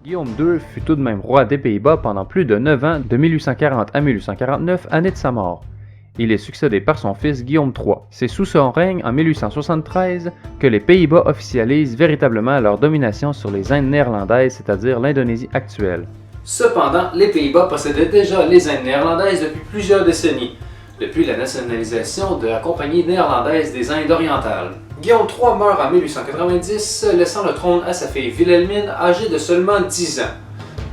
Guillaume II fut tout de même roi des Pays-Bas pendant plus de 9 ans, de 1840 à 1849, année de sa mort. Il est succédé par son fils Guillaume III. C'est sous son règne, en 1873, que les Pays-Bas officialisent véritablement leur domination sur les Indes néerlandaises, c'est-à-dire l'Indonésie actuelle. Cependant, les Pays-Bas possédaient déjà les Indes néerlandaises depuis plusieurs décennies, depuis la nationalisation de la Compagnie néerlandaise des Indes orientales. Guillaume III meurt en 1890, laissant le trône à sa fille Wilhelmine, âgée de seulement 10 ans.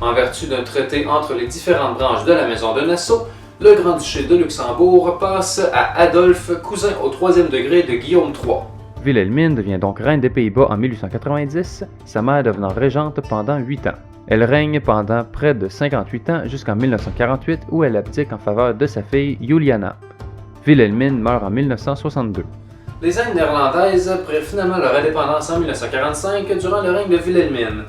En vertu d'un traité entre les différentes branches de la Maison de Nassau, le Grand-Duché de Luxembourg passe à Adolphe, cousin au troisième degré de Guillaume III. Wilhelmine devient donc reine des Pays-Bas en 1890, sa mère devenant régente pendant 8 ans. Elle règne pendant près de 58 ans jusqu'en 1948 où elle abdique en faveur de sa fille Juliana. Wilhelmine meurt en 1962. Les Indes néerlandaises prirent finalement leur indépendance en 1945 durant le règne de Wilhelmine.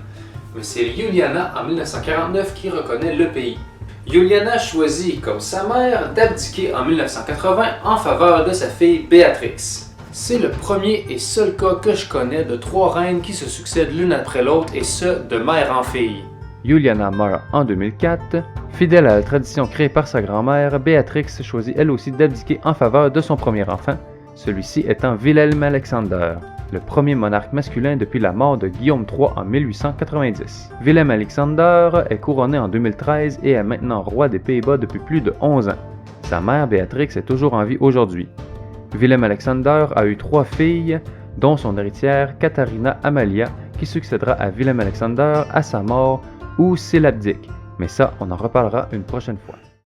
Mais c'est Juliana en 1949 qui reconnaît le pays. Juliana choisit, comme sa mère, d'abdiquer en 1980 en faveur de sa fille Béatrix. C'est le premier et seul cas que je connais de 3 reines qui se succèdent l'une après l'autre et ce, de mère en fille. Juliana meurt en 2004. Fidèle à la tradition créée par sa grand-mère, Béatrix choisit elle aussi d'abdiquer en faveur de son premier enfant, celui-ci étant Wilhelm Alexander, le premier monarque masculin depuis la mort de Guillaume III en 1890. Willem Alexander est couronné en 2013 et est maintenant roi des Pays-Bas depuis plus de 11 ans. Sa mère Béatrix est toujours en vie aujourd'hui. Willem Alexander a eu 3 filles, dont son héritière Katharina Amalia, qui succédera à Willem Alexander à sa mort ou s'il abdique. Mais ça, on en reparlera une prochaine fois.